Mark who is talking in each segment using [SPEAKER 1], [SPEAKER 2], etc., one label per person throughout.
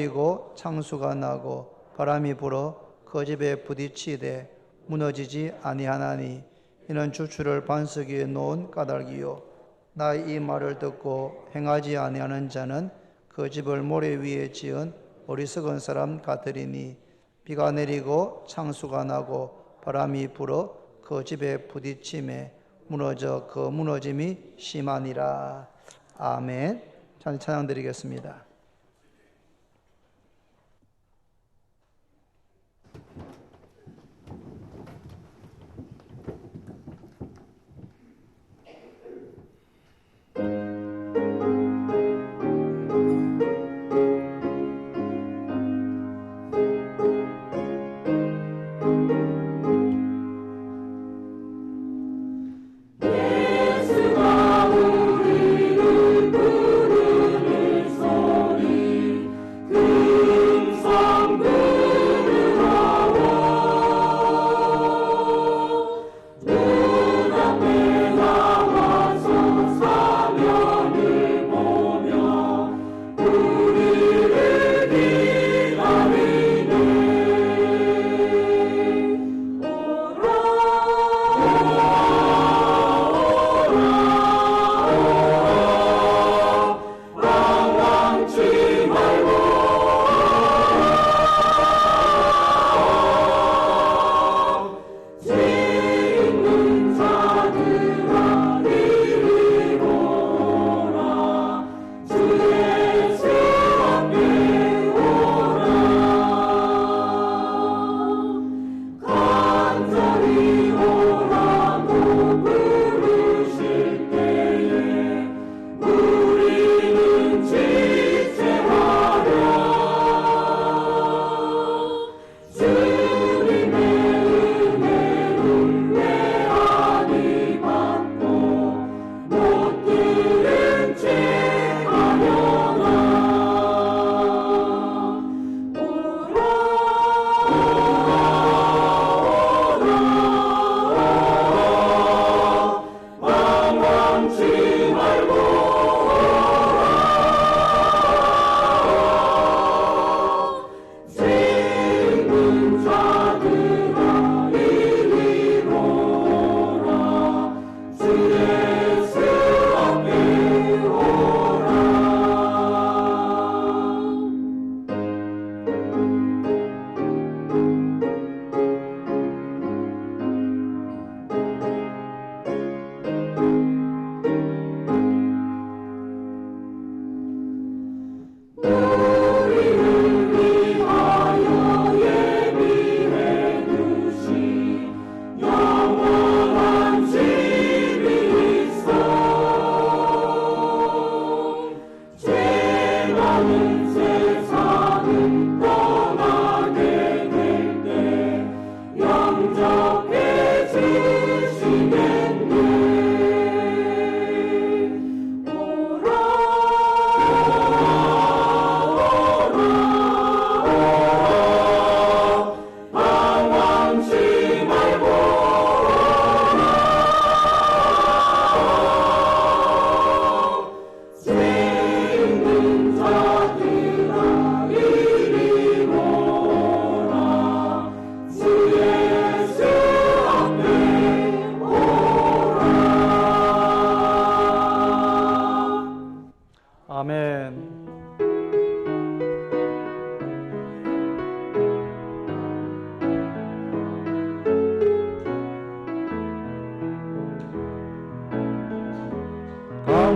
[SPEAKER 1] 그리고 창수가 나고 바람이 불어 그 집에 부딪히되 무너지지 아니하나니 이는 주추를 반석 위에 놓은 까닭이요 나의 이 말을 듣고 행하지 아니하는 자는 그 집을 모래 위에 지은 어리석은 사람 같으리니 비가 내리고 창수가 나고 바람이 불어 그 집에 부딪힘에 무너져 그 무너짐이 심하니라. 아멘. 찬양 드리겠습니다.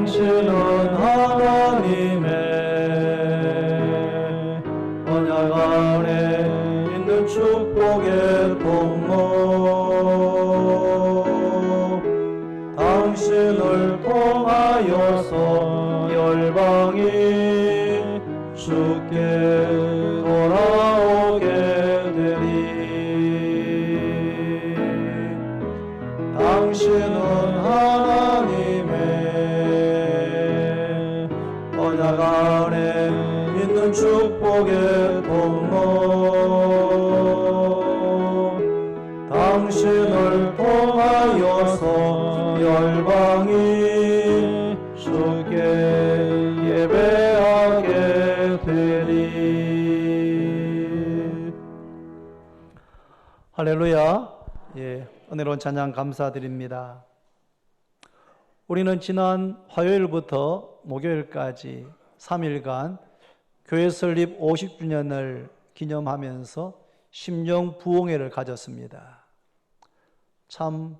[SPEAKER 2] 당신은 하나님의 언약 안에 있는 축복의 통로 당신을 통하여서 열방이 주께 돌아오게 되리 당신은 하나님의 언약 안에 있는 축복의 통로 당신을 통하여서 열방이 주께 예배하게 되리
[SPEAKER 1] 할렐루야. 예, 은혜로운 찬양 감사드립니다. 우리는 지난 화요일부터 목요일까지 3일간 교회 설립 50주년을 기념하면서 심령 부흥회를 가졌습니다. 참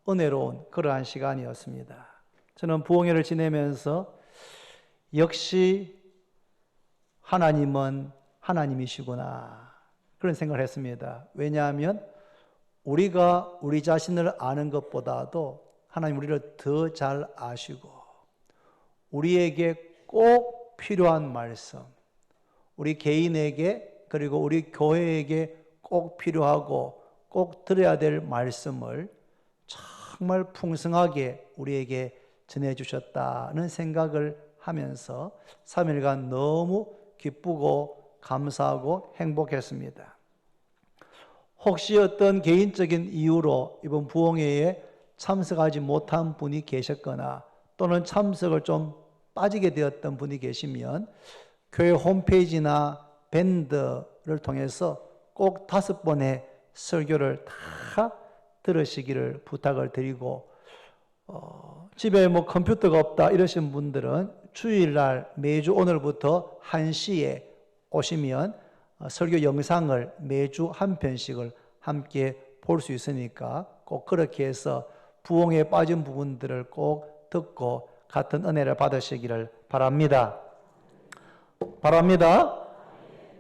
[SPEAKER 1] 은혜로운 그러한 시간이었습니다. 저는 부흥회를 지내면서 역시 하나님은 하나님이시구나 그런 생각을 했습니다. 왜냐하면 우리가 우리 자신을 아는 것보다도 하나님 우리를 더 잘 아시고 우리에게 꼭 필요한 말씀, 우리 개인에게 그리고 우리 교회에게 꼭 필요하고 꼭 들어야 될 말씀을 정말 풍성하게 우리에게 전해주셨다는 생각을 하면서 3일간 너무 기쁘고 감사하고 행복했습니다. 혹시 어떤 개인적인 이유로 이번 부흥회에 참석하지 못한 분이 계셨거나 또는 참석을 좀 빠지게 되었던 분이 계시면 교회 홈페이지나 밴드를 통해서 꼭 5번의 설교를 다 들으시기를 부탁을 드리고 집에 컴퓨터가 없다 이러신 분들은 주일날 매주 오늘부터 1시에 오시면 설교 영상을 매주 한 편씩을 함께 볼 수 있으니까 꼭 그렇게 해서 부흥에 빠진 부분들을 꼭 듣고 같은 은혜를 받으시기를 바랍니다.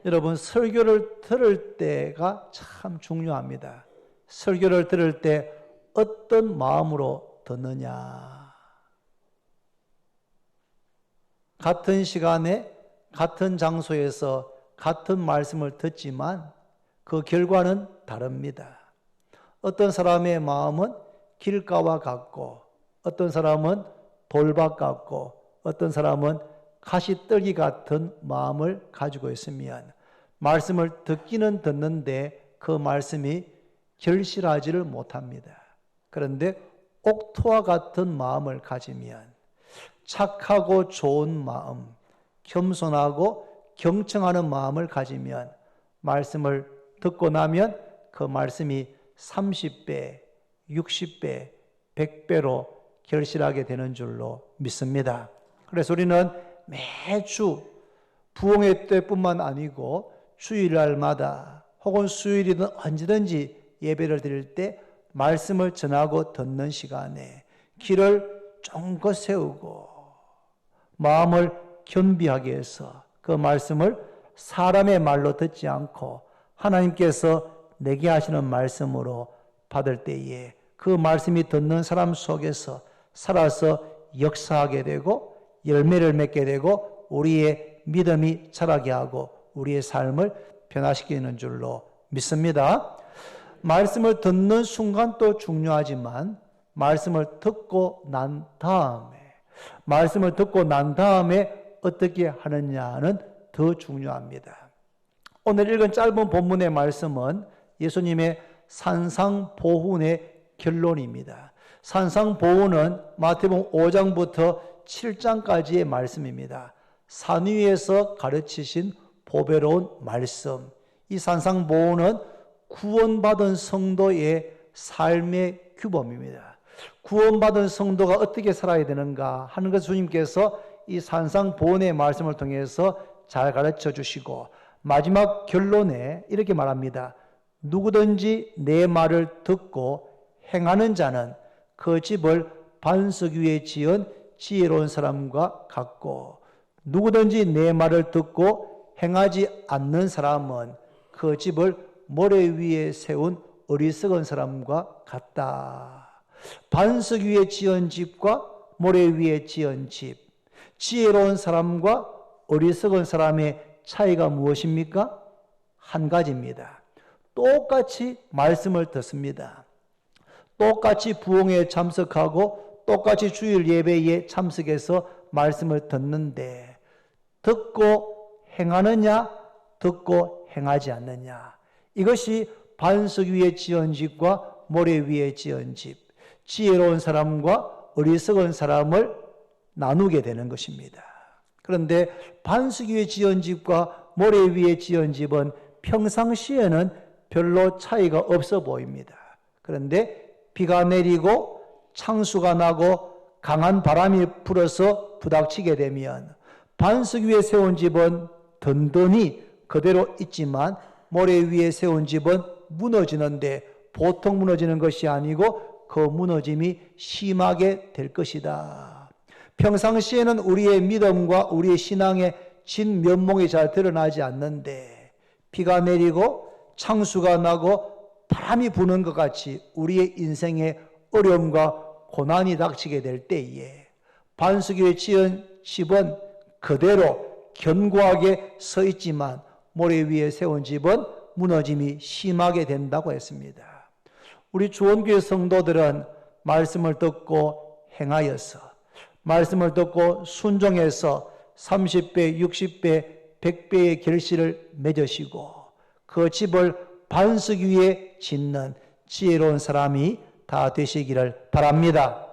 [SPEAKER 1] 여러분, 설교를 들을 때가 참 중요합니다. 설교를 들을 때 어떤 마음으로 듣느냐. 같은 시간에 같은 장소에서 같은 말씀을 듣지만 그 결과는 다릅니다. 어떤 사람의 마음은 길가와 같고 어떤 사람은 돌밭 같고 어떤 사람은 가시떨기 같은 마음을 가지고 있으면 말씀을 듣기는 듣는데 그 말씀이 결실하지를 못합니다. 그런데 옥토와 같은 마음을 가지면 착하고 좋은 마음, 겸손하고 경청하는 마음을 가지면 말씀을 듣고 나면 그 말씀이 30배, 60배, 100배로 결실하게 되는 줄로 믿습니다. 그래서 우리는 매주 부흥회 때뿐만 아니고 주일날마다 혹은 수요일이든 언제든지 예배를 드릴 때 말씀을 전하고 듣는 시간에 길을 쫑긋 세우고 마음을 겸비하게 해서 그 말씀을 사람의 말로 듣지 않고 하나님께서 내게 하시는 말씀으로 받을 때에 그 말씀이 듣는 사람 속에서 살아서 역사하게 되고 열매를 맺게 되고 우리의 믿음이 자라게 하고 우리의 삶을 변화시키는 줄로 믿습니다. 말씀을 듣는 순간도 중요하지만 말씀을 듣고 난 다음에 어떻게 하느냐는 더 중요합니다. 오늘 읽은 짧은 본문의 말씀은 예수님의 산상보훈의 결론입니다. 산상보훈은 마태복음 5장부터 7장까지의 말씀입니다. 산 위에서 가르치신 보배로운 말씀. 이 산상보훈은 구원받은 성도의 삶의 규범입니다. 구원받은 성도가 어떻게 살아야 되는가 하는 것을 주님께서 이 산상보훈의 말씀을 통해서 잘 가르쳐 주시고 마지막 결론에 이렇게 말합니다. 누구든지 내 말을 듣고 행하는 자는 그 집을 반석 위에 지은 지혜로운 사람과 같고 누구든지 내 말을 듣고 행하지 않는 사람은 그 집을 모래 위에 세운 어리석은 사람과 같다. 반석 위에 지은 집과 모래 위에 지은 집, 지혜로운 사람과 어리석은 사람의 차이가 무엇입니까? 한 가지입니다. 똑같이 말씀을 듣습니다. 똑같이 부흥회에 참석하고 똑같이 주일 예배에 참석해서 말씀을 듣는데 듣고 행하느냐, 듣고 행하지 않느냐. 이것이 반석 위에 지은 집과 모래 위에 지은 집, 지혜로운 사람과 어리석은 사람을 나누게 되는 것입니다. 그런데 반석 위에 지은 집과 모래 위에 지은 집은 평상시에는 별로 차이가 없어 보입니다. 그런데 비가 내리고 창수가 나고 강한 바람이 불어서 부닥치게 되면 반석 위에 세운 집은 든든히 그대로 있지만 모래 위에 세운 집은 무너지는데 보통 무너지는 것이 아니고 그 무너짐이 심하게 될 것이다. 평상시에는 우리의 믿음과 우리의 신앙의 진면목이 잘 드러나지 않는데 비가 내리고 창수가 나고 바람이 부는 것 같이 우리의 인생에 어려움과 고난이 닥치게 될 때에 반석 위에 지은 집은 그대로 견고하게 서 있지만 모래 위에 세운 집은 무너짐이 심하게 된다고 했습니다. 우리 주원교회 성도들은 말씀을 듣고 행하여서 말씀을 듣고 순종해서 30배, 60배, 100배의 결실을 맺으시고 그 집을 반석 위에 짓는 지혜로운 사람이 다 되시기를 바랍니다.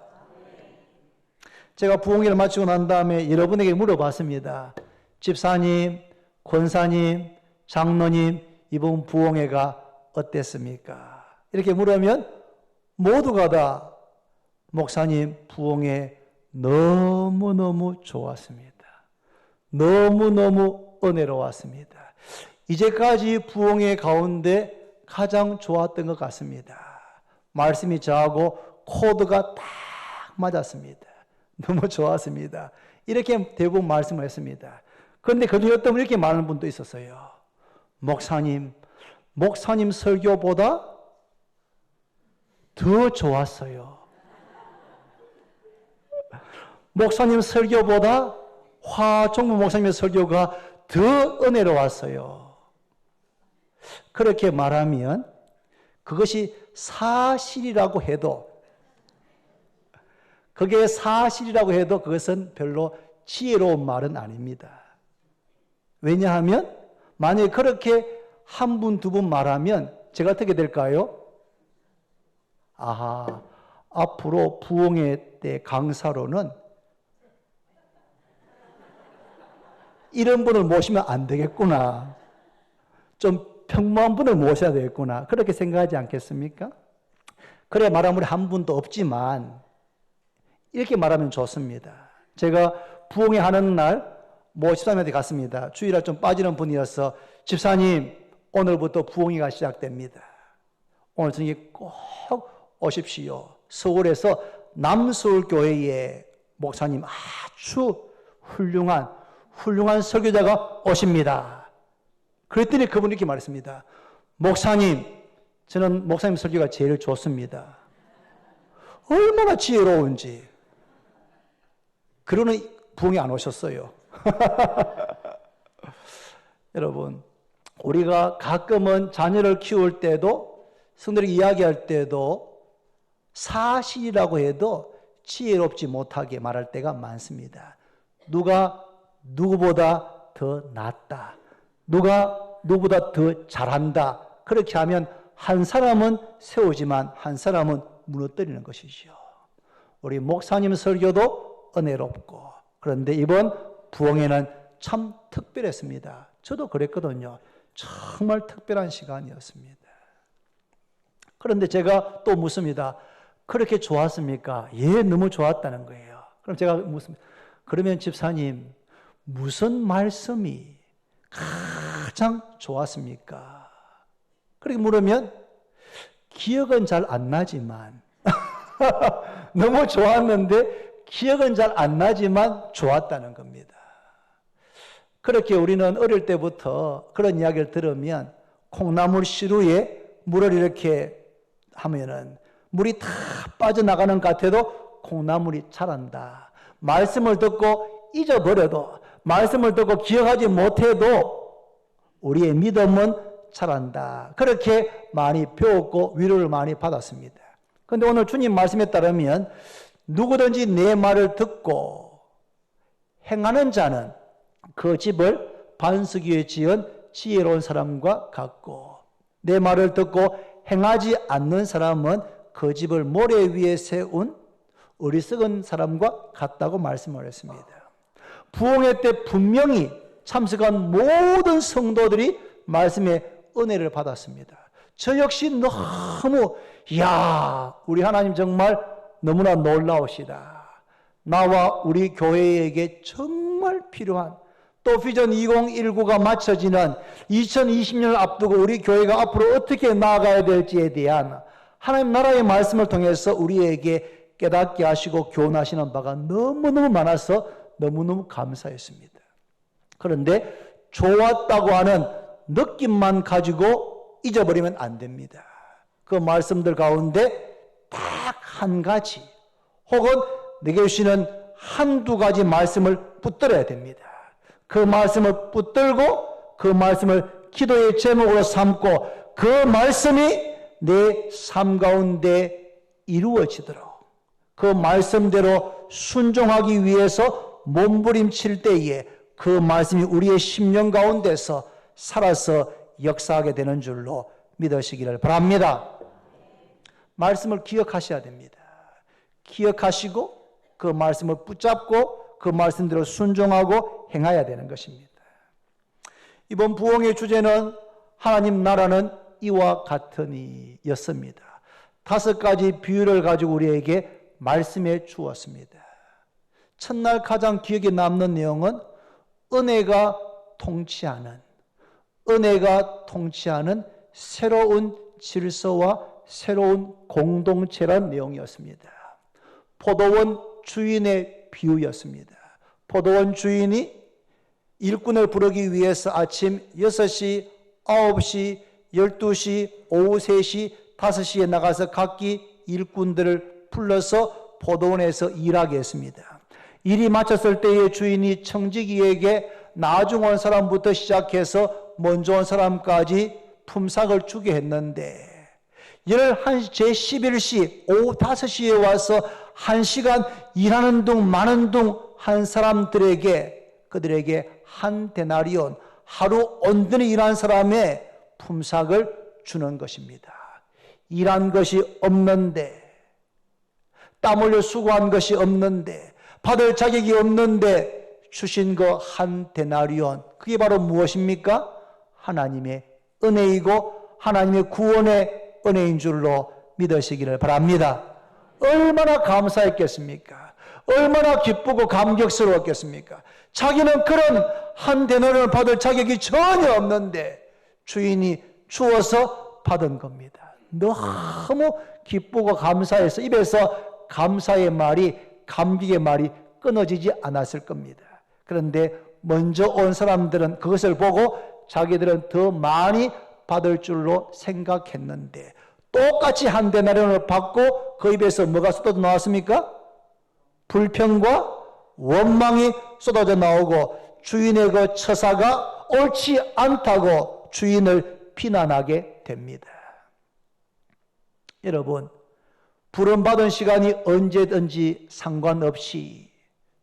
[SPEAKER 1] 제가 부흥회를 마치고 난 다음에 여러분에게 물어봤습니다. 집사님, 권사님, 장로님, 이번 부흥회가 어땠습니까? 이렇게 물으면 모두가 다 목사님 부흥회 너무너무 좋았습니다. 너무너무 은혜로웠습니다. 이제까지 부흥회 가운데 가장 좋았던 것 같습니다. 말씀이 저하고 코드가 딱 맞았습니다. 너무 좋았습니다. 이렇게 대부분 말씀을 했습니다. 그런데 그중에 어떤 분 이렇게 말하는 분도 있었어요. 목사님 설교보다 더 좋았어요. 목사님 설교보다 화종무 목사님의 설교가 더 은혜로웠어요. 그렇게 말하면 그것이 사실이라고 해도 그게 사실이라고 해도 그것은 별로 지혜로운 말은 아닙니다. 왜냐하면 만약에 그렇게 한 분, 두 분 말하면 제가 어떻게 될까요? 아하, 앞으로 부흥회 때 강사로는 이런 분을 모시면 안 되겠구나. 좀 평범한 분을 모셔야 되겠구나. 그렇게 생각하지 않겠습니까? 그래 말하면 우리 한 분도 없지만 이렇게 말하면 좋습니다. 제가 부흥회 하는 날 모 집사님한테 갔습니다. 주일날 좀 빠지는 분이어서 집사님 오늘부터 부흥회가 시작됩니다. 오늘 저녁에 꼭 오십시오. 서울에서 남서울교회에 목사님 아주 훌륭한 설교자가 오십니다. 그랬더니 그분이 이렇게 말했습니다. 목사님, 저는 목사님 설교가 제일 좋습니다. 얼마나 지혜로운지. 그러는 부흥회 안 오셨어요. 여러분, 우리가 가끔은 자녀를 키울 때도 성도들에게 이야기할 때도 사실이라고 해도 지혜롭지 못하게 말할 때가 많습니다. 누가 누구보다 더 낫다. 누가 누구보다 더 잘한다. 그렇게 하면 한 사람은 세우지만 한 사람은 무너뜨리는 것이죠. 우리 목사님 설교도 은혜롭고 그런데 이번 부흥회는 참 특별했습니다. 저도 그랬거든요. 정말 특별한 시간이었습니다. 그런데 제가 또 묻습니다. 그렇게 좋았습니까? 예, 너무 좋았다는 거예요. 그럼 제가 묻습니다. 그러면 집사님, 무슨 말씀이 가장 좋았습니까? 그렇게 물으면 기억은 잘 안 나지만 너무 좋았는데 기억은 잘 안 나지만 좋았다는 겁니다. 그렇게 우리는 어릴 때부터 그런 이야기를 들으면 콩나물 시루에 물을 이렇게 하면은 물이 다 빠져나가는 것 같아도 콩나물이 자란다. 말씀을 듣고 잊어버려도 말씀을 듣고 기억하지 못해도 우리의 믿음은 자란다. 그렇게 많이 배웠고 위로를 많이 받았습니다. 그런데 오늘 주님 말씀에 따르면 누구든지 내 말을 듣고 행하는 자는 그 집을 반석 위에 지은 지혜로운 사람과 같고 내 말을 듣고 행하지 않는 사람은 그 집을 모래 위에 세운 어리석은 사람과 같다고 말씀을 했습니다. 부흥회 때 분명히 참석한 모든 성도들이 말씀의 은혜를 받았습니다.
[SPEAKER 3] 저 역시 너무 이야 우리 하나님 정말 너무나 놀라우시다. 나와 우리 교회에게 정말 필요한 또 비전 2019가 맞춰지는 2020년을 앞두고 우리 교회가 앞으로 어떻게 나아가야 될지에 대한 하나님 나라의 말씀을 통해서 우리에게 깨닫게 하시고 교훈하시는 바가 너무너무 많아서 너무너무 감사했습니다. 그런데 좋았다고 하는 느낌만 가지고 잊어버리면 안 됩니다. 그 말씀들 가운데 딱 한 가지 혹은 내게 주시는 한두 가지 말씀을 붙들어야 됩니다. 그 말씀을 붙들고 그 말씀을 기도의 제목으로 삼고 그 말씀이 내 삶 가운데 이루어지도록 그 말씀대로 순종하기 위해서 몸부림칠 때에 그 말씀이 우리의 심령 가운데서 살아서 역사하게 되는 줄로 믿으시기를 바랍니다. 말씀을 기억하셔야 됩니다. 기억하시고 그 말씀을 붙잡고 그 말씀대로 순종하고 행해야 되는 것입니다. 이번 부흥의 주제는 하나님 나라는 이와 같으니 였습니다. 5가지 비유를 가지고 우리에게 말씀해 주었습니다. 첫날 가장 기억에 남는 내용은 은혜가 통치하는 새로운 질서와 새로운 공동체란 내용이었습니다. 포도원 주인의 비유였습니다. 포도원 주인이 일꾼을 부르기 위해서 아침 6시, 9시, 12시, 오후 3시, 5시에 나가서 각기 일꾼들을 불러서 포도원에서 일하게 했습니다. 일이 마쳤을 때에 주인이 청지기에게 나중 온 사람부터 시작해서 먼저 온 사람까지 품삯을 주게 했는데 제11시 오후 5시에 와서 1시간 일하는 둥 마는 둥 한 사람들에게 그들에게 한 데나리온 하루 온전히 일한 사람의 품삯을 주는 것입니다. 일한 것이 없는데 땀 흘려 수고한 것이 없는데 받을 자격이 없는데 주신 거 한 데나리온 그게 바로 무엇입니까? 하나님의 은혜이고 하나님의 구원의 은혜인 줄로 믿으시기를 바랍니다. 얼마나 감사했겠습니까? 얼마나 기쁘고 감격스러웠겠습니까? 자기는 그런 한 데나리온을 받을 자격이 전혀 없는데 주인이 주어서 받은 겁니다. 너무 기쁘고 감사해서 입에서 감사의 말이 감격의 말이 끊어지지 않았을 겁니다. 그런데 먼저 온 사람들은 그것을 보고 자기들은 더 많이 받을 줄로 생각했는데 똑같이 한 데나리온을 받고 그 입에서 뭐가 쏟아져 나왔습니까? 불평과 원망이 쏟아져 나오고 주인의 그 처사가 옳지 않다고 주인을 비난하게 됩니다. 여러분, 부름받은 시간이 언제든지 상관없이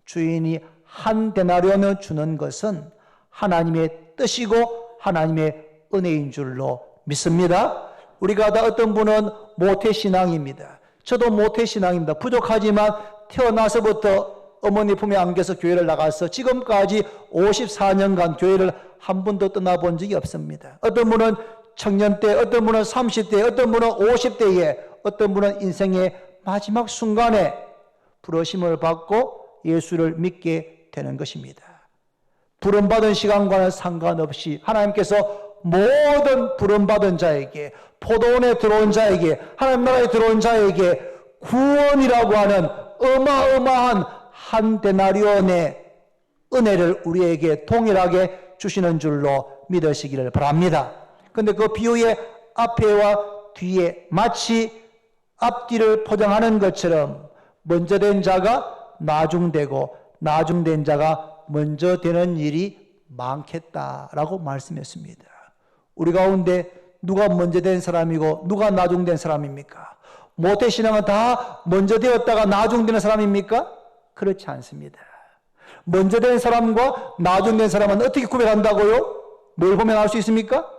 [SPEAKER 3] 주인이 한 데나리온을 주는 것은 하나님의 뜻이고 하나님의 은혜인 줄로 믿습니다. 우리가 다 어떤 분은 모태신앙입니다. 저도 모태신앙입니다. 부족하지만 태어나서부터 어머니 품에 안겨서 교회를 나가서 지금까지 54년간 교회를 한 번도 떠나본 적이 없습니다. 어떤 분은 청년 때, 어떤 분은 30대, 어떤 분은 50대에, 어떤 분은 인생의 마지막 순간에 부르심을 받고 예수를 믿게 되는 것입니다. 부름받은 시간과는 상관없이 하나님께서 모든 부름받은 자에게, 포도원에 들어온 자에게, 하나님 나라에 들어온 자에게 구원이라고 하는 어마어마한 한 데나리온의 은혜를 우리에게 동일하게 주시는 줄로 믿으시기를 바랍니다. 그런데 그 비유의 앞에와 뒤에 마치 앞뒤를 포장하는 것처럼 먼저 된 자가 나중되고 나중된 자가 먼저 되는 일이 많겠다라고 말씀했습니다. 우리 가운데 누가 먼저 된 사람이고 누가 나중된 사람입니까? 모태신앙은 다 먼저 되었다가 나중되는 사람입니까? 그렇지 않습니다. 먼저 된 사람과 나중된 사람은 어떻게 구별한다고요? 뭘 보면 알 수 있습니까?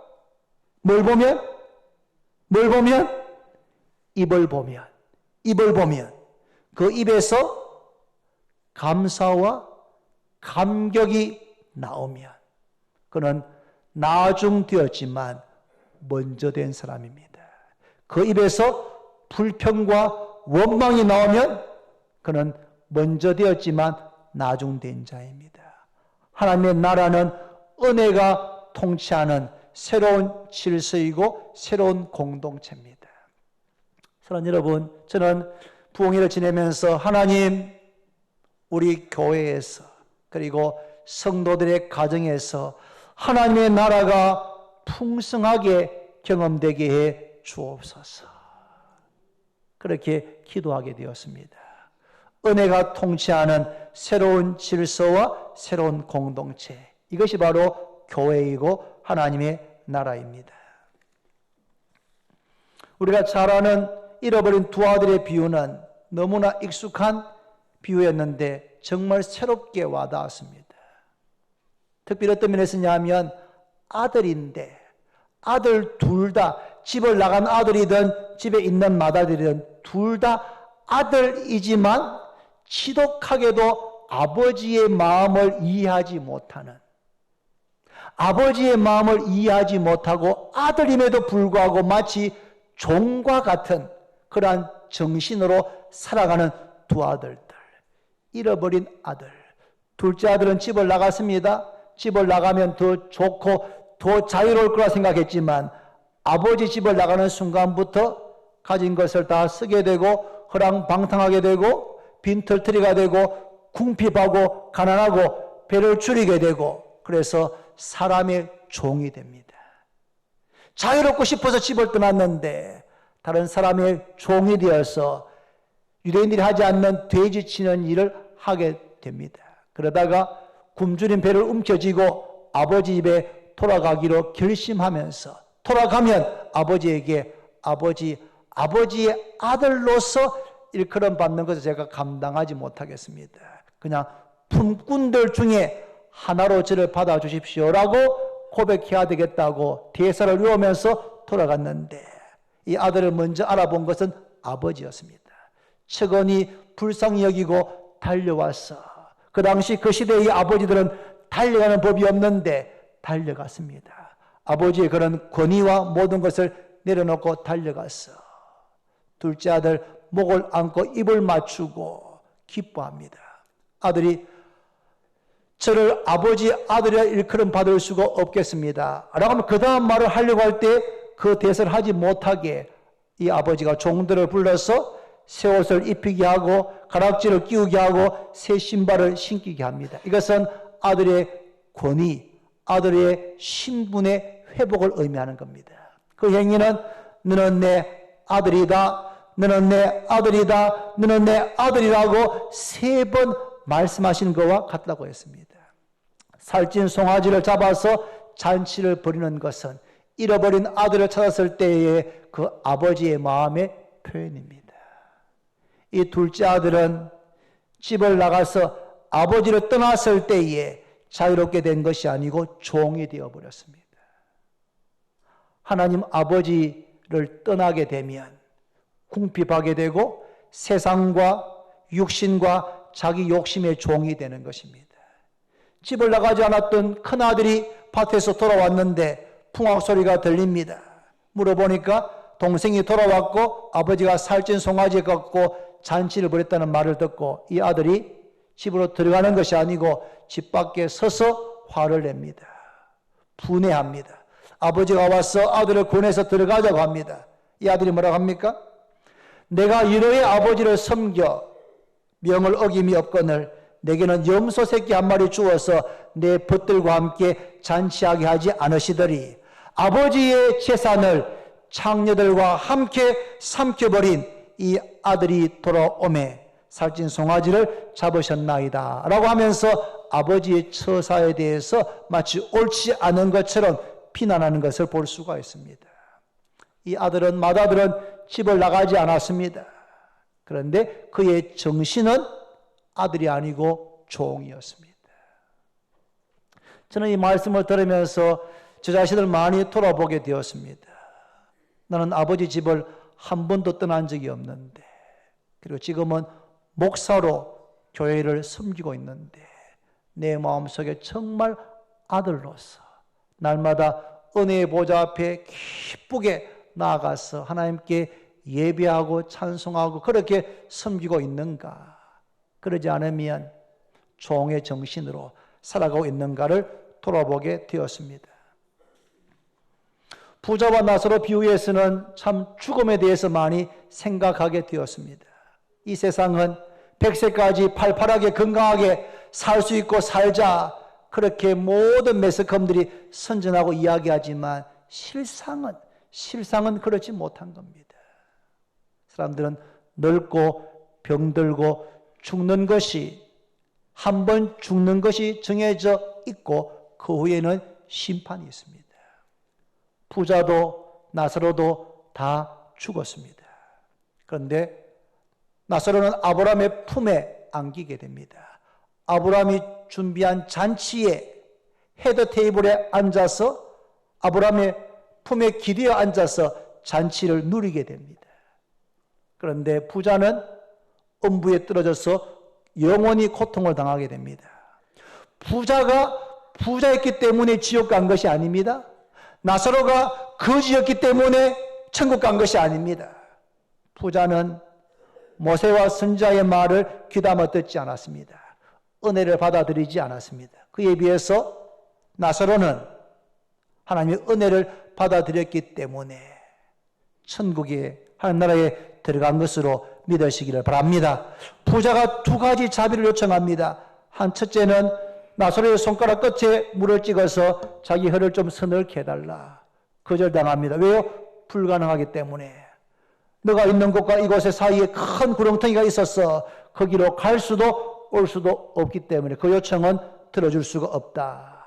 [SPEAKER 3] 뭘 보면? 입을 보면 그 입에서 감사와 감격이 나오면 그는 나중되었지만 먼저 된 사람입니다. 그 입에서 불평과 원망이 나오면 그는 먼저 되었지만 나중된 자입니다. 하나님의 나라는 은혜가 통치하는 새로운 질서이고 새로운 공동체입니다. 사랑하는 여러분, 저는 부흥회를 지내면서 하나님, 우리 교회에서 그리고 성도들의 가정에서 하나님의 나라가 풍성하게 경험되게 해 주옵소서. 그렇게 기도하게 되었습니다. 은혜가 통치하는 새로운 질서와 새로운 공동체, 이것이 바로 교회이고 하나님의 나라입니다. 우리가 잘 아는 잃어버린 두 아들의 비유는 너무나 익숙한 비유였는데 정말 새롭게 와닿았습니다. 특별히 어떤 면에서냐 하면 아들인데 아들 둘 다, 집을 나간 아들이든 집에 있는 맏아들이든 둘 다 아들이지만 지독하게도 아버지의 마음을 이해하지 못하는, 아버지의 마음을 이해하지 못하고 아들임에도 불구하고 마치 종과 같은 그러한 정신으로 살아가는 두 아들들, 잃어버린 아들. 둘째 아들은 집을 나갔습니다. 집을 나가면 더 좋고 더 자유로울 거라 생각했지만 아버지 집을 나가는 순간부터 가진 것을 다 쓰게 되고 허랑방탕하게 되고 빈털터리가 되고 궁핍하고 가난하고 배를 줄이게 되고, 그래서 사람의 종이 됩니다. 자유롭고 싶어서 집을 떠났는데 다른 사람의 종이 되어서 유대인들이 하지 않는 돼지 치는 일을 하게 됩니다. 그러다가 굶주린 배를 움켜쥐고 아버지 집에 돌아가기로 결심하면서 돌아가면 아버지에게 아버지의 아들로서 일컬음 받는 것을 제가 감당하지 못하겠습니다. 그냥 품꾼들 중에 하나로 저를 받아주십시오라고 고백해야 되겠다고 대사를 외우면서 돌아갔는데 이 아들을 먼저 알아본 것은 아버지였습니다. 측은히 불쌍히 여기고 달려왔어. 그 당시 그 시대의 아버지들은 달려가는 법이 없는데 달려갔습니다. 아버지의 그런 권위와 모든 것을 내려놓고 달려갔어. 둘째 아들 목을 안고 입을 맞추고 기뻐합니다. 아들이 저를 아버지 아들이라 일컬음 받을 수가 없겠습니다 라고 하면 그 다음 말을 하려고 할 때 그 대사를 하지 못하게 이 아버지가 종들을 불러서 새 옷을 입히게 하고 가락지를 끼우게 하고 새 신발을 신기게 합니다. 이것은 아들의 권위, 아들의 신분의 회복을 의미하는 겁니다. 그 행위는 너는 내 아들이다, 너는 내 아들이다, 너는 내 아들이라고 3번 말씀하시는 것과 같다고 했습니다. 살찐 송아지를 잡아서 잔치를 벌이는 것은 잃어버린 아들을 찾았을 때의 그 아버지의 마음의 표현입니다. 이 둘째 아들은 집을 나가서 아버지를 떠났을 때에 자유롭게 된 것이 아니고 종이 되어버렸습니다. 하나님 아버지를 떠나게 되면 궁핍하게 되고 세상과 육신과 자기 욕심의 종이 되는 것입니다. 집을 나가지 않았던 큰아들이 밭에서 돌아왔는데 풍악 소리가 들립니다. 물어보니까 동생이 돌아왔고 아버지가 살찐 송아지 갖고 잔치를 벌였다는 말을 듣고 이 아들이 집으로 들어가는 것이 아니고 집 밖에 서서 화를 냅니다. 분해합니다. 아버지가 와서 아들을 권해서 들어가자고 합니다. 이 아들이 뭐라고 합니까? 내가 여러의 아버지를 섬겨 명을 어김이 없거늘 내게는 염소 새끼 한 마리 주어서 내 벗들과 함께 잔치하게 하지 않으시더리. 아버지의 재산을 창녀들과 함께 삼켜버린 이 아들이 돌아오매 살찐 송아지를 잡으셨나이다 라고 하면서 아버지의 처사에 대해서 마치 옳지 않은 것처럼 비난하는 것을 볼 수가 있습니다. 이 아들은 맏아들은 집을 나가지 않았습니다. 그런데 그의 정신은 아들이 아니고 종이었습니다. 저는 이 말씀을 들으면서 저 자신을 많이 돌아보게 되었습니다. 나는 아버지 집을 한 번도 떠난 적이 없는데, 그리고 지금은 목사로 교회를 섬기고 있는데 내 마음속에 정말 아들로서 날마다 은혜의 보좌 앞에 기쁘게 나아가서 하나님께 예배하고 찬송하고 그렇게 섬기고 있는가? 그러지 않으면 종의 정신으로 살아가고 있는가를 돌아보게 되었습니다. 부자와 나사로 비유에서는 참 죽음에 대해서 많이 생각하게 되었습니다. 이 세상은 100세까지 팔팔하게 건강하게 살 수 있고 살자, 그렇게 모든 매스컴들이 선전하고 이야기하지만 실상은 그렇지 못한 겁니다. 사람들은 늙고 병들고 죽는 것이, 한 번 죽는 것이 정해져 있고 그 후에는 심판이 있습니다. 부자도 나사로도 다 죽었습니다. 그런데 나사로는 아브라함의 품에 안기게 됩니다. 아브라함이 준비한 잔치에 헤드 테이블에 앉아서 아브라함의 품에 기대어 앉아서 잔치를 누리게 됩니다. 그런데 부자는 음부에 떨어져서 영원히 고통을 당하게 됩니다. 부자가 부자였기 때문에 지옥 간 것이 아닙니다. 나사로가 거지였기 때문에 천국 간 것이 아닙니다. 부자는 모세와 선지자의 말을 귀담아 듣지 않았습니다. 은혜를 받아들이지 않았습니다. 그에 비해서 나사로는 하나님의 은혜를 받아들였기 때문에 천국에 하나님 나라에 들어간 것으로 믿으시기를 바랍니다. 부자가 두 가지 자비를 요청합니다. 한 첫째는 나사로의 손가락 끝에 물을 찍어서 자기 혀를 좀 서늘케 해달라. 거절당합니다. 왜요? 불가능하기 때문에. 너가 있는 곳과 이곳의 사이에 큰 구렁텅이가 있어서 거기로 갈 수도 올 수도 없기 때문에 그 요청은 들어줄 수가 없다.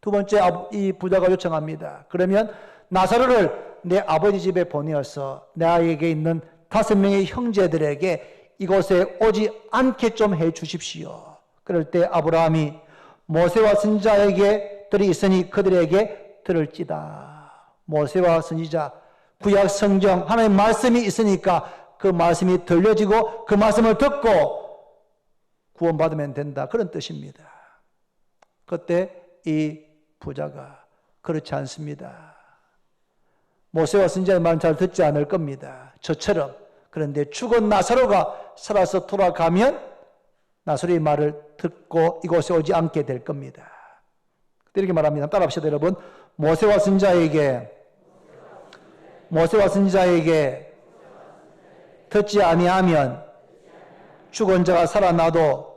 [SPEAKER 3] 두 번째, 이 부자가 요청합니다. 그러면 나사로를 내 아버지 집에 보내어서 나에게 있는 5명의 형제들에게 이곳에 오지 않게 좀 해 주십시오. 그럴 때 아브라함이 모세와 선지자에게 들이 있으니 그들에게 들을지다. 모세와 선지자, 구약 성경, 하나님의 말씀이 있으니까 그 말씀이 들려지고 그 말씀을 듣고 구원받으면 된다. 그런 뜻입니다. 그때 이 부자가 그렇지 않습니다. 모세와 선지자의 말은 잘 듣지 않을 겁니다. 저처럼. 그런데 죽은 나사로가 살아서 돌아가면 나사로의 말을 듣고 이곳에 오지 않게 될 겁니다. 이렇게 말합니다. 따라합시다, 여러분. 모세와 선지자에게 듣지 아니하면 죽은 자가 살아나도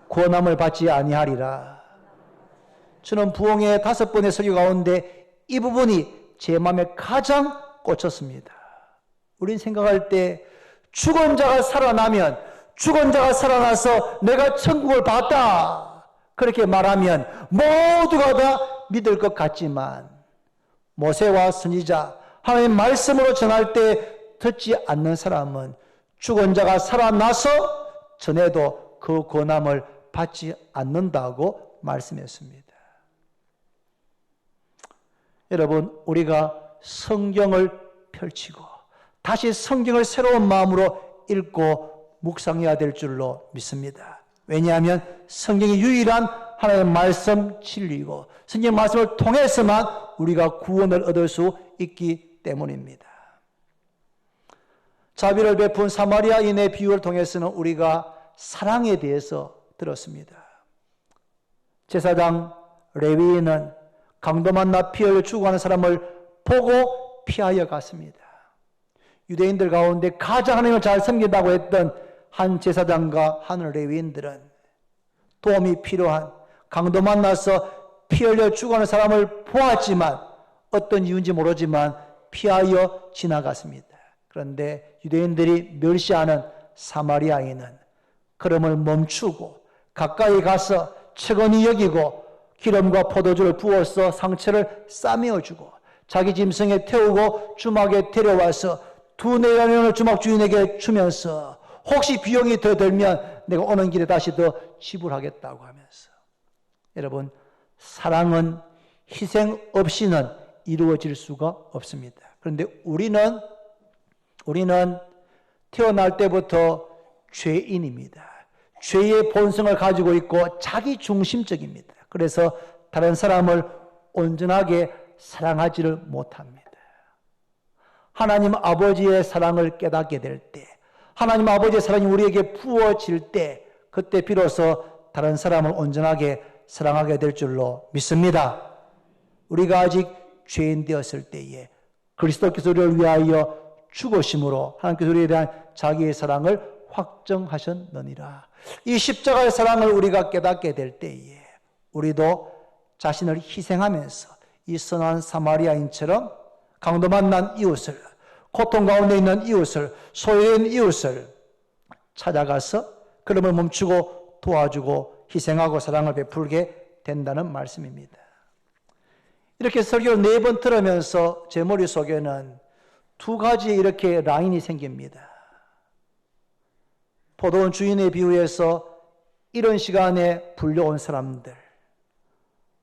[SPEAKER 3] 구원함을 받지 아니하리라. 저는 부흥의 5번의 설교 가운데 이 부분이 제 마음에 가장 꽂혔습니다. 우린 생각할 때 죽은 자가 살아나면, 죽은 자가 살아나서 내가 천국을 받았다 그렇게 말하면 모두가 다 믿을 것 같지만 모세와 선지자, 하나님의 말씀으로 전할 때 듣지 않는 사람은 죽은 자가 살아나서 전에도 그 권함을 받지 않는다고 말씀했습니다. 여러분, 우리가 성경을 펼치고 다시 성경을 새로운 마음으로 읽고 묵상해야 될 줄로 믿습니다. 왜냐하면 성경이 유일한 하나님의 말씀 진리이고 성경 말씀을 통해서만 우리가 구원을 얻을 수 있기 때문입니다. 자비를 베푼 사마리아인의 비유를 통해서는 우리가 사랑에 대해서 들었습니다. 제사장 레위인은 강도 만나 피 흘려 죽어가는 사람을 보고 피하여 갔습니다. 유대인들 가운데 가장 하나님을 잘 섬긴다고 했던 한 제사장과 한 레위인들은 도움이 필요한 강도 만나서 피 흘려 죽어가는 사람을 보았지만 어떤 이유인지 모르지만 피하여 지나갔습니다. 그런데 유대인들이 멸시하는 사마리아인은 걸음을 멈추고 가까이 가서 측은히 여기고 기름과 포도주를 부어서 상처를 싸매어주고 자기 짐승에 태우고 주막에 데려와서 2내년을 주막 주인에게 주면서 혹시 비용이 더 들면 내가 오는 길에 다시 더 지불하겠다고 하면서. 여러분, 사랑은 희생 없이는 이루어질 수가 없습니다. 그런데 우리는 태어날 때부터 죄인입니다. 죄의 본성을 가지고 있고 자기 중심적입니다. 그래서 다른 사람을 온전하게 사랑하지를 못합니다. 하나님 아버지의 사랑을 깨닫게 될 때, 하나님 아버지의 사랑이 우리에게 부어질 때, 그때 비로소 다른 사람을 온전하게 사랑하게 될 줄로 믿습니다. 우리가 아직 죄인 되었을 때에 그리스도께서 우리를 위하여 죽으심으로 하나님께서 우리에 대한 자기의 사랑을 확정하셨느니라. 이 십자가의 사랑을 우리가 깨닫게 될 때에 우리도 자신을 희생하면서 이 선한 사마리아인처럼 강도 만난 이웃을, 고통 가운데 있는 이웃을, 소외된 이웃을 찾아가서 걸음을 멈추고 도와주고 희생하고 사랑을 베풀게 된다는 말씀입니다. 이렇게 설교를 4번 들으면서 제 머릿속에는 2가지의 이렇게 라인이 생깁니다. 포도원 주인의 비유에서 이런 시간에 불려온 사람들,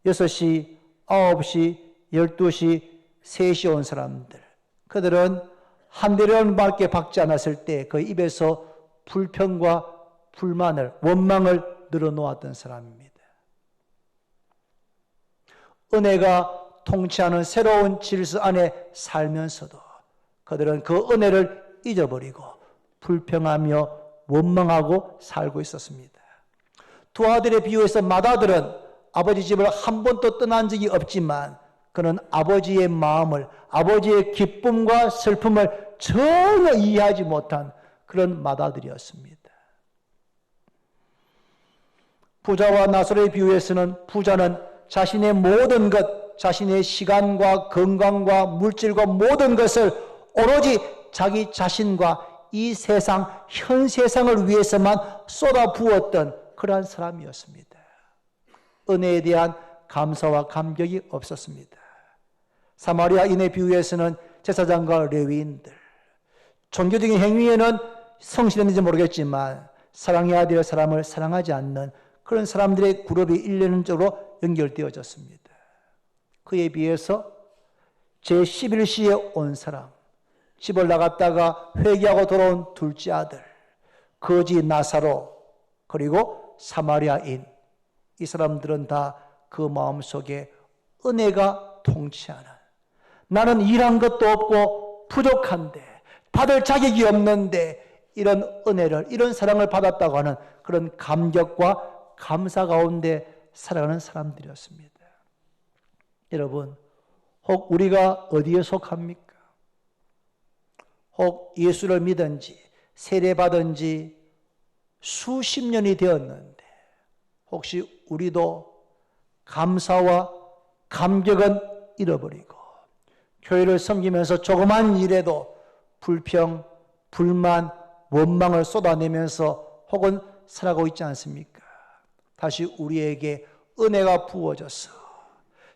[SPEAKER 3] 6시, 9시, 12시, 3시 온 사람들, 그들은 한 대련밖에 받지 않았을 때 그 입에서 불평과 불만을, 원망을 늘어놓았던 사람입니다. 은혜가 통치하는 새로운 질서 안에 살면서도 그들은 그 은혜를 잊어버리고 불평하며 원망하고 살고 있었습니다. 2 아들의 비유에서 맏아들은 아버지 집을 한 번도 떠난 적이 없지만 그는 아버지의 마음을, 아버지의 기쁨과 슬픔을 전혀 이해하지 못한 그런 맏아들이었습니다. 부자와 나사로의 비유에서는 부자는 자신의 모든 것, 자신의 시간과 건강과 물질과 모든 것을 오로지 자기 자신과 이 세상, 현 세상을 위해서만 쏟아 부었던 그러한 사람이었습니다. 은혜에 대한 감사와 감격이 없었습니다. 사마리아인의 비유에서는 제사장과 레위인들, 종교적인 행위에는 성실했는지 모르겠지만 사랑해야 될 사람을 사랑하지 않는 그런 사람들의 그룹이 일련적으로 연결되어졌습니다. 그에 비해서 제11시에 온 사람, 집을 나갔다가 회개하고 돌아온 둘째 아들, 거지 나사로, 그리고 사마리아인, 이 사람들은 다 그 마음속에 은혜가 통치하는, 나는 일한 것도 없고 부족한데, 받을 자격이 없는데 이런 은혜를, 이런 사랑을 받았다고 하는 그런 감격과 감사 가운데 살아가는 사람들이었습니다. 여러분, 혹 우리가 어디에 속합니까? 혹 예수를 믿은 지, 세례받은 지 수십 년이 되었는데 혹시 우리도 감사와 감격은 잃어버리고 교회를 섬기면서 조그만 일에도 불평, 불만, 원망을 쏟아내면서 혹은 살아가고 있지 않습니까? 다시 우리에게 은혜가 부어져서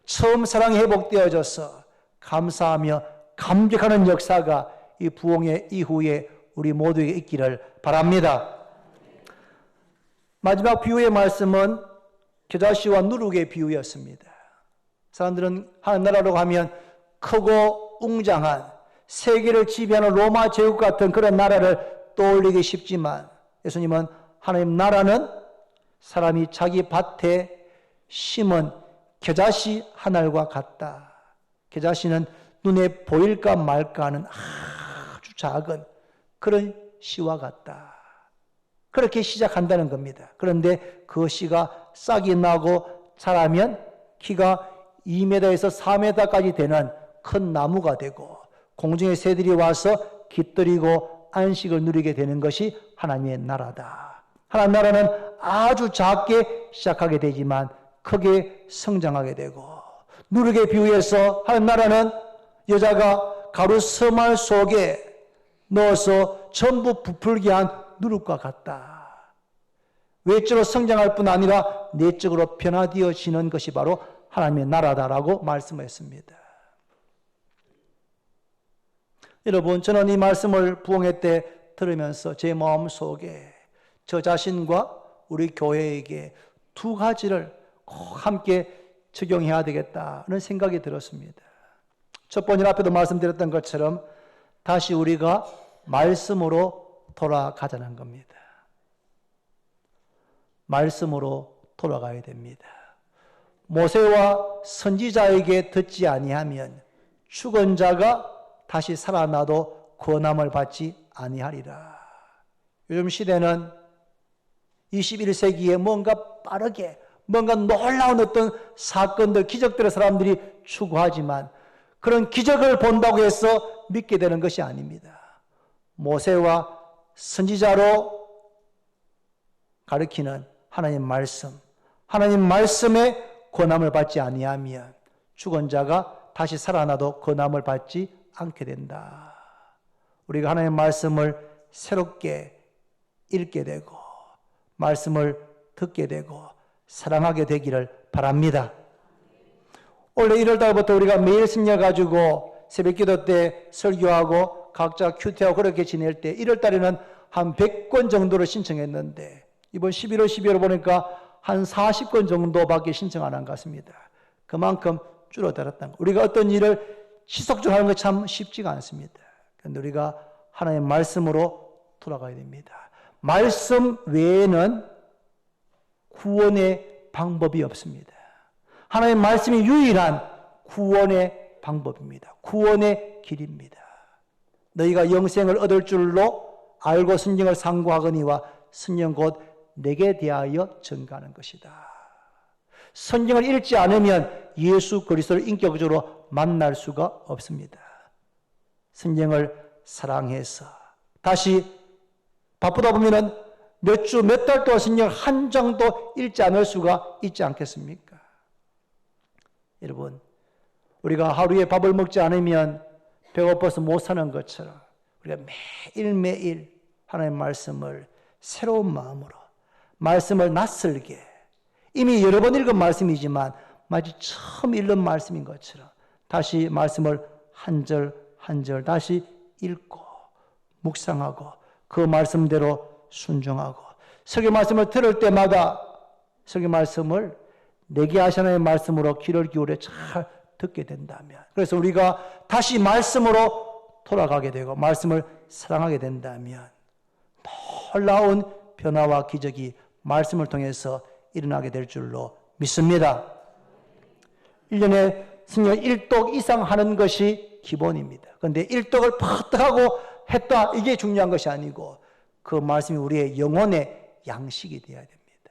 [SPEAKER 3] 처음 사랑이 회복되어져서 감사하며 감격하는 역사가 이 부흥의 이후에 우리 모두에게 있기를 바랍니다. 마지막 비유의 말씀은 겨자씨와 누룩의 비유였습니다. 사람들은 하늘나라로 가면 크고 웅장한 세계를 지배하는 로마 제국 같은 그런 나라를 떠올리기 쉽지만 예수님은 하나님 나라는 사람이 자기 밭에 심은 겨자씨 한 알과 같다. 겨자씨는 눈에 보일까 말까 하는 아주 작은 그런 씨와 같다. 그렇게 시작한다는 겁니다. 그런데 그 씨가 싹이 나고 자라면 키가 2m에서 4m까지 되는 큰 나무가 되고 공중의 새들이 와서 깃들이고 안식을 누리게 되는 것이 하나님의 나라다. 하나님 나라는 아주 작게 시작하게 되지만 크게 성장하게 되고, 누룩에 비유해서 하나님 나라는 여자가 가루 서말 속에 넣어서 전부 부풀게 한 누룩과 같다. 외적으로 성장할 뿐 아니라 내적으로 변화되어지는 것이 바로 하나님의 나라다라고 말씀했습니다. 여러분, 저는 이 말씀을 부흥회 때 들으면서 제 마음속에 저 자신과 우리 교회에게 2가지를 꼭 함께 적용해야 되겠다는 생각이 들었습니다. 첫 번째는 앞에도 말씀드렸던 것처럼 다시 우리가 말씀으로 돌아가자는 겁니다. 말씀으로 돌아가야 됩니다. 모세와 선지자에게 듣지 아니하면 죽은 자가 다시 살아나도 권함을 받지 아니하리라. 요즘 시대는 21세기에 뭔가 빠르게 뭔가 놀라운 어떤 사건들, 기적들을 사람들이 추구하지만 그런 기적을 본다고 해서 믿게 되는 것이 아닙니다. 모세와 선지자로 가르치는 하나님 말씀, 하나님 말씀에 권함을 받지 아니하면 죽은 자가 다시 살아나도 권함을 받지 않게 된다. 우리가 하나님 말씀을 새롭게 읽게 되고 말씀을 듣게 되고 사랑하게 되기를 바랍니다. 원래 1월달부터 우리가 매일 승려 가지고 새벽기도 때 설교하고 각자 큐티하고 그렇게 지낼 때 1월달에는 한 100권 정도를 신청했는데 이번 11월, 12월 보니까 한 40권 정도밖에 신청 안 한 것 같습니다. 그만큼 줄어들었다는 거. 우리가 어떤 일을 지속적으로 하는 것 참 쉽지가 않습니다. 그런데 우리가 하나님의 말씀으로 돌아가야 됩니다. 말씀 외에는 구원의 방법이 없습니다. 하나님의 말씀이 유일한 구원의 방법입니다. 구원의 길입니다. 너희가 영생을 얻을 줄로 알고 성경을 상고하거니와 성경 곧 내게 대하여 증거하는 것이다. 성경을 읽지 않으면 예수 그리스도를 인격적으로 만날 수가 없습니다. 성경을 사랑해서 다시 바쁘다 보면은 몇 주, 몇 달 동안 성경을 한 장도 읽지 않을 수가 있지 않겠습니까? 여러분, 우리가 하루에 밥을 먹지 않으면 배고파서 못 사는 것처럼 우리가 매일매일 하나님의 말씀을 새로운 마음으로 말씀을 낯설게 이미 여러 번 읽은 말씀이지만 마치 처음 읽는 말씀인 것처럼 다시 말씀을 한 절 한 절 다시 읽고 묵상하고 그 말씀대로 순종하고 설교 말씀을 들을 때마다 설교 말씀을 내게 하시는 말씀으로 귀를 기울여 잘 듣게 된다면 그래서 우리가 다시 말씀으로 돌아가게 되고 말씀을 사랑하게 된다면 놀라운 변화와 기적이 말씀을 통해서 일어나게 될 줄로 믿습니다. 1년에 성경 1독 이상 하는 것이 기본입니다. 그런데 1독을 퍼뜩하고 했다 이게 중요한 것이 아니고 그 말씀이 우리의 영혼의 양식이 되어야 됩니다.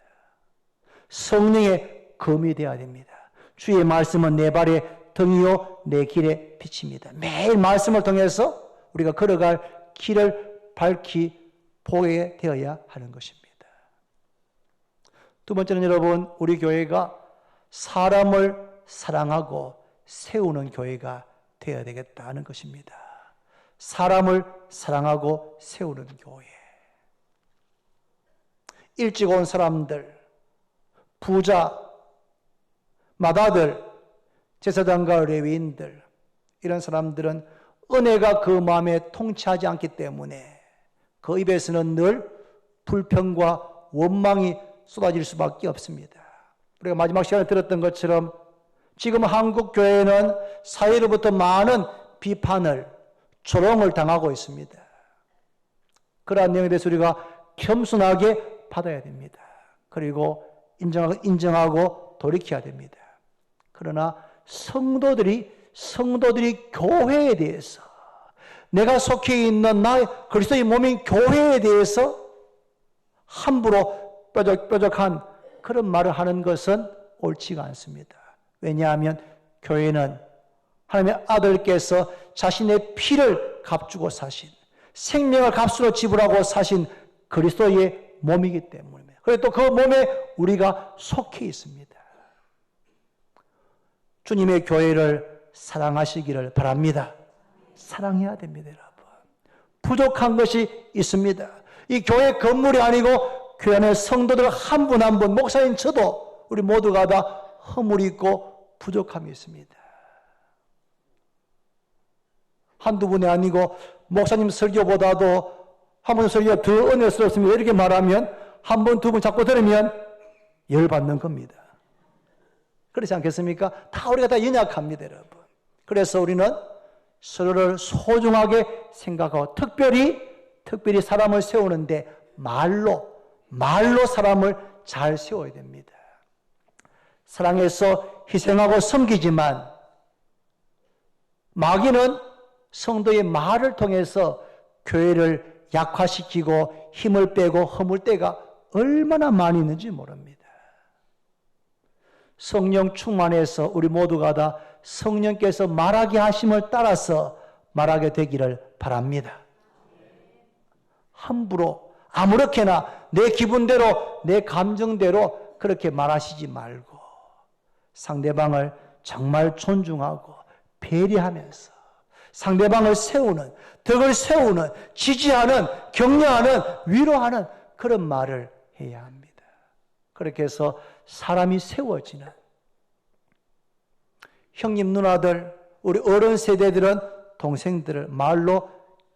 [SPEAKER 3] 성령의 검이 되어야 됩니다. 주의 말씀은 내 발의 등이요 내 길의 빛입니다. 매일 말씀을 통해서 우리가 걸어갈 길을 밝히 보게 되어야 하는 것입니다. 두 번째는 여러분, 우리 교회가 사람을 사랑하고 세우는 교회가 되어야 되겠다는 것입니다. 사람을 사랑하고 세우는 교회. 일찍 온 사람들, 부자, 마다들, 제사장과 레위인들, 이런 사람들은 은혜가 그 마음에 통치하지 않기 때문에 그 입에서는 늘 불평과 원망이 쏟아질 수밖에 없습니다. 우리가 마지막 시간에 들었던 것처럼 지금 한국 교회는 사회로부터 많은 비판을, 조롱을 당하고 있습니다. 그러한 내용에 대해서 우리가 겸손하게 받아야 됩니다. 그리고 인정하고 돌이켜야 됩니다. 그러나 성도들이 교회에 대해서 내가 속해 있는 나 그리스도의 몸인 교회에 대해서 함부로 뾰족한 그런 말을 하는 것은 옳지가 않습니다. 왜냐하면 교회는 하나님의 아들께서 자신의 피를 값주고 사신 생명을 값으로 지불하고 사신 그리스도의 몸이기 때문입니다. 그리고 또 그 몸에 우리가 속해 있습니다. 주님의 교회를 사랑하시기를 바랍니다. 사랑해야 됩니다, 여러분. 부족한 것이 있습니다. 이 교회 건물이 아니고 교회 안에 성도들 한 분 한 분, 목사인 저도 우리 모두가 다 허물이 있고 부족함이 있습니다. 한두 분이 아니고 목사님 설교보다도 한 번 설교가 더 은혜스럽습니다. 이렇게 말하면 한 번, 두 번 자꾸 들으면 열받는 겁니다. 그렇지 않겠습니까? 다 우리가 다 연약합니다, 여러분. 그래서 우리는 서로를 소중하게 생각하고 특별히 사람을 세우는데 말로 사람을 잘 세워야 됩니다. 사랑해서 희생하고 섬기지만 마귀는 성도의 말을 통해서 교회를 약화시키고 힘을 빼고 허물 때가 얼마나 많이 있는지 모릅니다. 성령 충만해서 우리 모두가 다 성령께서 말하게 하심을 따라서 말하게 되기를 바랍니다. 함부로 아무렇게나 내 기분대로 내 감정대로 그렇게 말하시지 말고 상대방을 정말 존중하고 배려하면서 상대방을 세우는, 덕을 세우는, 지지하는, 격려하는, 위로하는 그런 말을 해야 합니다. 그렇게 해서 사람이 세워지는, 형님 누나들, 우리 어른 세대들은 동생들을 말로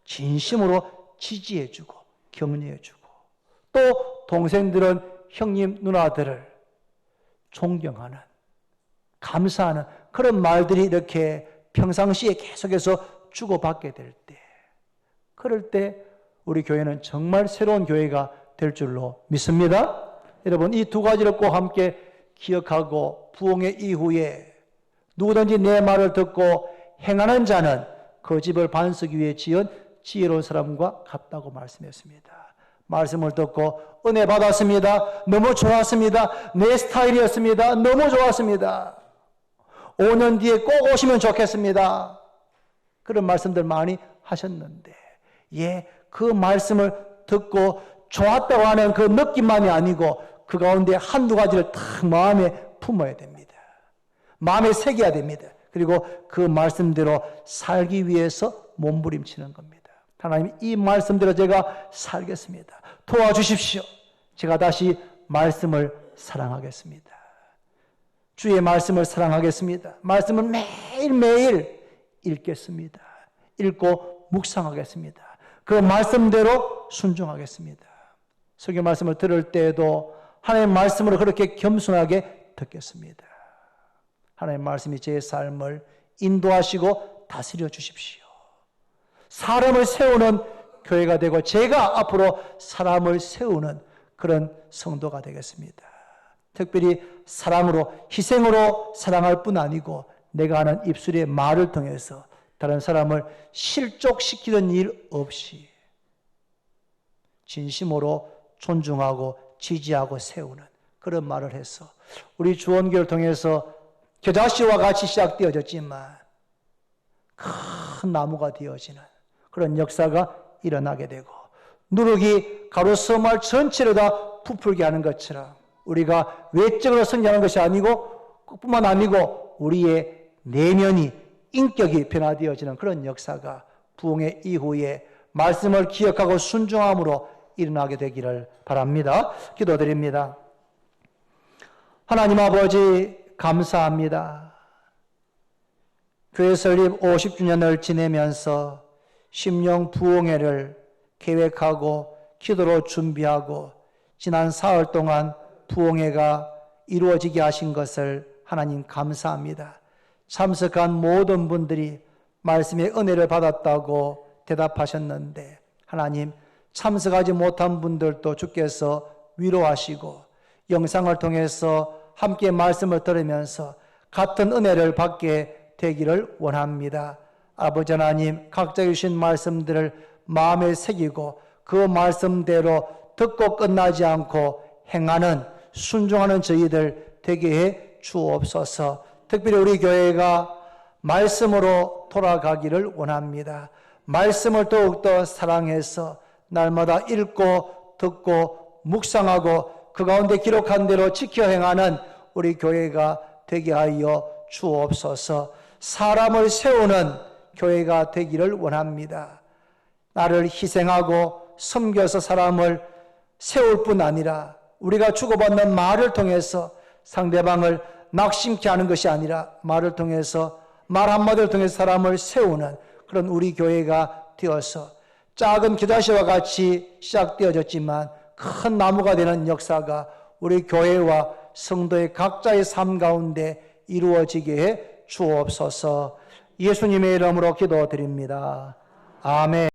[SPEAKER 3] 진심으로 지지해주고 격려해주고, 또 동생들은 형님 누나들을 존경하는, 감사하는 그런 말들이 이렇게 평상시에 계속해서 주고받게 될 때, 그럴 때 우리 교회는 정말 새로운 교회가 될 줄로 믿습니다. 여러분, 이 두 가지를 꼭 함께 기억하고 부흥의 이후에 누구든지 내 말을 듣고 행하는 자는 그 집을 반석 위에 지은 지혜로운 사람과 같다고 말씀했습니다. 말씀을 듣고 은혜 받았습니다. 너무 좋았습니다. 내 스타일이었습니다. 너무 좋았습니다. 5년 뒤에 꼭 오시면 좋겠습니다. 그런 말씀들 많이 하셨는데, 그 말씀을 듣고 좋았다고 하는 그 느낌만이 아니고 그 가운데 한두 가지를 딱 마음에 품어야 됩니다. 마음에 새겨야 됩니다. 그리고 그 말씀대로 살기 위해서 몸부림치는 겁니다. 하나님, 이 말씀대로 제가 살겠습니다. 도와주십시오. 제가 다시 말씀을 사랑하겠습니다. 주의 말씀을 사랑하겠습니다. 말씀을 매일매일 읽겠습니다. 읽고 묵상하겠습니다. 그 말씀대로 순종하겠습니다. 설교 말씀을 들을 때에도 하나님의 말씀으로 그렇게 겸손하게 듣겠습니다. 하나님의 말씀이 제 삶을 인도하시고 다스려 주십시오. 사람을 세우는 교회가 되고 제가 앞으로 사람을 세우는 그런 성도가 되겠습니다. 특별히 사랑으로, 희생으로 사랑할 뿐 아니고 내가 하는 입술의 말을 통해서 다른 사람을 실족시키는 일 없이 진심으로 존중하고 지지하고 세우는 그런 말을 해서 우리 주원교를 통해서 겨자씨와 같이 시작되어졌지만 큰 나무가 되어지는 그런 역사가 일어나게 되고, 누룩이 가로수 마을 전체를 다 부풀게 하는 것처럼 우리가 외적으로 성장하는 것이 아니고 뿐만 아니고 우리의 내면이, 인격이 변화되어지는 그런 역사가 부흥의 이후에 말씀을 기억하고 순종함으로 일어나게 되기를 바랍니다. 기도드립니다. 하나님 아버지, 감사합니다. 교회 설립 50주년을 지내면서 심령 부흥회를 계획하고 기도로 준비하고 지난 사흘 동안 부흥회가 이루어지게 하신 것을 하나님 감사합니다. 참석한 모든 분들이 말씀의 은혜를 받았다고 대답하셨는데, 하나님, 참석하지 못한 분들도 주께서 위로하시고 영상을 통해서 함께 말씀을 들으면서 같은 은혜를 받게 되기를 원합니다. 아버지 하나님, 각자 주신 말씀들을 마음에 새기고 그 말씀대로 듣고 끝나지 않고 행하는, 순종하는 저희들 되게 해 주옵소서. 특별히 우리 교회가 말씀으로 돌아가기를 원합니다. 말씀을 더욱더 사랑해서 날마다 읽고 듣고 묵상하고 그 가운데 기록한 대로 지켜 행하는 우리 교회가 되게 하여 주옵소서. 사람을 세우는 교회가 되기를 원합니다. 나를 희생하고 섬겨서 사람을 세울 뿐 아니라 우리가 주고받는 말을 통해서 상대방을 낙심케 하는 것이 아니라 말을 통해서, 말 한마디를 통해서 사람을 세우는 그런 우리 교회가 되어서 작은 겨자씨와 같이 시작되어졌지만 큰 나무가 되는 역사가 우리 교회와 성도의 각자의 삶 가운데 이루어지게 해 주옵소서. 예수님의 이름으로 기도드립니다. 아멘.